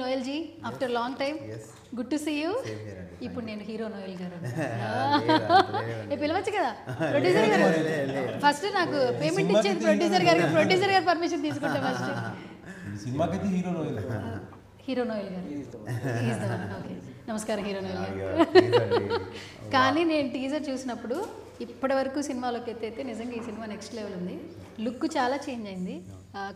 Noel ji after long time good to see you. ఇప్పుడు నేను hero Noel గారు పిలవచ్చు కదా ప్రొడ్యూసర్ గారు. ఫస్ట్ నాకు పేమెంట్ ఇచ్చేది ప్రొడ్యూసర్ గారు, ప్రొడ్యూసర్ గారు పర్మిషన్ తీసుకుంటా ఫస్ట్. సినిమాకైతే హీరో నోయల్ గారు. ఓకే నమస్కారం హీరో నోయల్ గారు. కానీ నేను టీజర్ చూసినప్పుడు ఇప్పటి వరకు సినిమాలోకి అయితే నిజంగా ఈ సినిమా నెక్స్ట్ లెవెల్ ఉంది. లుక్ చాలా చేంజ్ అయింది,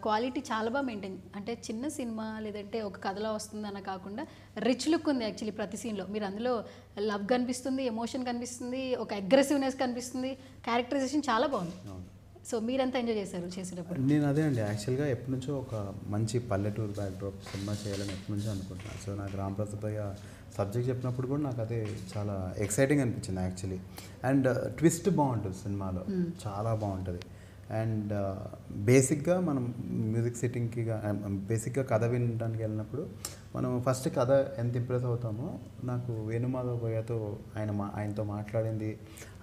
క్వాలిటీ చాలా బాగా మెయింటైన్, అంటే చిన్న సినిమా లేదంటే ఒక కథలో వస్తుంది అన్న కాకుండా రిచ్ లుక్ ఉంది యాక్చువల్లీ ప్రతి సీన్లో. మీరు అందులో లవ్ కనిపిస్తుంది, ఎమోషన్ కనిపిస్తుంది, ఒక అగ్రెసివ్నెస్ కనిపిస్తుంది, క్యారెక్టరైజేషన్ చాలా బాగుంది. సో మీరంతా ఎంజాయ్ చేశారు చేసేటప్పుడు? నేను అదే అండి, యాక్చువల్గా ఎప్పటి నుంచో ఒక మంచి పల్లెటూరు బ్యాక్డ్రాప్ సినిమా చేయాలని ఎప్పటి నుంచో అనుకుంటున్నాను. సో నాకు రాంప్రసాద్ భయ్య సబ్జెక్ట్ చెప్పినప్పుడు కూడా నాకు అదే చాలా ఎక్సైటింగ్ అనిపించింది యాక్చువల్లీ. అండ్ ట్విస్ట్ బాగుంటుంది సినిమాలో, చాలా బాగుంటుంది. అండ్ బేసిక్గా మనం మ్యూజిక్ సిట్టింగ్కి బేసిక్గా కథ వినడానికి వెళ్ళినప్పుడు మనం ఫస్ట్ కథ ఎంత ఇంప్రెస్ అవుతామో, నాకు వేణుమాధవ్ భయ్యతో ఆయనతో మాట్లాడింది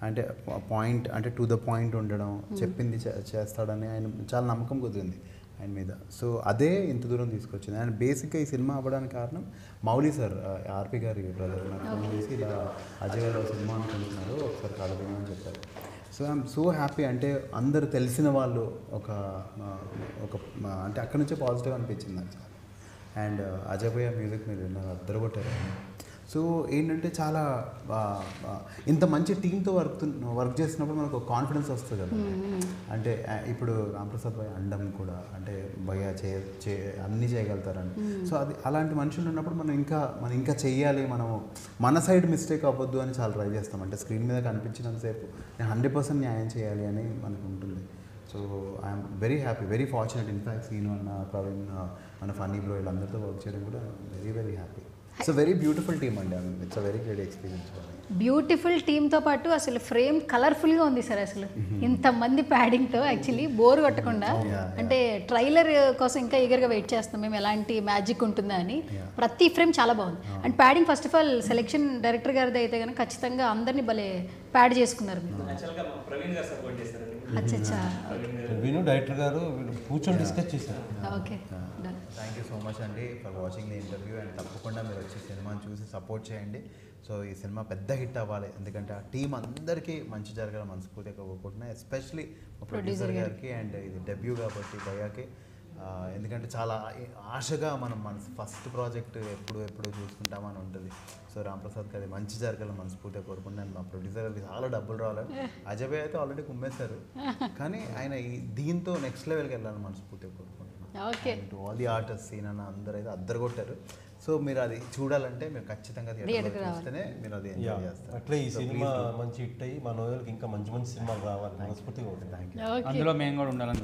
అంటే పాయింట్, అంటే టు ద పాయింట్ ఉండడం, చెప్పింది చేస్తాడని ఆయన చాలా నమ్మకం కుదిరింది ఆయన మీద. సో అదే ఇంత దూరం తీసుకొచ్చింది. అండ్ బేసిక్గా ఈ సినిమా అవ్వడానికి కారణం మౌలి సార్, ఆర్పి గారి బ్రదర్, నాకు ఫోన్ చేసి ఇలా అజయ్ గారు సినిమా అనుకుంటున్నారు ఒకసారి కథ వినమని చెప్పారు. So I'm so happy. అంటే అందరు తెలిసిన వాళ్ళు ఒక అంటే అక్కడి నుంచే పాజిటివ్ అనిపించింది నాకు. అండ్ అజయ్ భయ్య మ్యూజిక్ మీరు విన్నారు, అద్దరు కొట్టారు. సో ఏంటంటే చాలా ఇంత మంచి టీంతో వర్క్ చేసినప్పుడు మనకు కాన్ఫిడెన్స్ వస్తుంది కదా. అంటే ఇప్పుడు రాంప్రసాద్ భయ్య అండం కూడా, అంటే భయ్య అన్నీ చేయగలుగుతారని. సో అది అలాంటి మనుషులు ఉన్నప్పుడు మనం ఇంకా చెయ్యాలి, మన సైడ్ మిస్టేక్ అవ్వద్దు అని చాలా ట్రై చేస్తాం. అంటే స్క్రీన్ మీద కనిపించినంతసేపు నేను 100% న్యాయం చేయాలి అని మనకు ఉంటుంది. So I'm very happy, very fortunate. In fact Seenu అన్న, ప్రవీణ్, మన ఫన్నీ బ్రో వీళ్ళందరితో వర్క్ చేయడం కూడా very very happy. It's a very beautiful team అండి. It's a very great experience. Beautiful టీమ్తో పాటు అసలు ఫ్రేమ్ కలర్ఫుల్గా ఉంది సార్. అసలు ఇంతమంది ప్యాడింగ్తో యాక్చువల్లీ బోర్ కొట్టకుండా, అంటే ట్రైలర్ కోసం ఇంకా ఈగర్గా వెయిట్ చేస్తాం మేము ఎలాంటి మ్యాజిక్ ఉంటుందా అని. ప్రతి ఫ్రేమ్ చాలా బాగుంది. And padding first of all selection director గారిది అయితే కనుక ఖచ్చితంగా అందరినీ భలే ప్యాడ్ చేసుకున్నారు మీరు. అచ్చా విను డైరెక్టర్ గారు కూర్చొని డిస్కస్ చేశారు. Okay thank you so much అండి for watching the interview. And తప్పకుండా మీరు వచ్చి సినిమాని చూసి సపోర్ట్ చేయండి. సో ఈ సినిమా పెద్ద హిట్ అవ్వాలి, ఎందుకంటే ఆ టీం అందరికీ మంచి జరగాలి మనస్ఫూర్తిగా కోరుకుంటున్నాయి. ఎస్పెషలీ ప్రొడ్యూసర్ గారికి. అండ్ ఇది డెబ్యూ కాబట్టి భయ్యాకి, ఎందుకంటే చాలా ఆశగా మన ఫస్ట్ ప్రాజెక్ట్ ఎప్పుడు చూసుకుంటామని ఉంటుంది. సో రాంప్రసాద్ గారి మంచి జరగాలని మనస్ఫూర్తిగా కోరుకుంటున్నాను. మా ప్రొడ్యూసర్ గారికి చాలా డబ్బులు రావాలని, అజయ్ భయ్య అయితే ఆల్రెడీ కుమ్మేశారు, కానీ ఆయన దీంతో నెక్స్ట్ లెవెల్కి వెళ్ళాలని మనస్ఫూర్తిగా కోరుకుంటున్నాను. టు ఆల్ ది ఆర్టిస్ట్, సీన్ అన్న అందరూ అయితే అద్దరు కొట్టారు. సో మీరు అది చూడాలంటే మీరు ఖచ్చితంగా థియేటర్లో చూస్తేనే మీరు అది ఎంజాయ్ చేస్తారు. అట్లే ఈ సినిమా మంచి హిట్ అయ్యి మన నోయల్కి ఇంకా మంచి సినిమాలు రావాలి మనస్ఫూర్తిగా. Thank you. అందులో మేము కూడా ఉండాలని.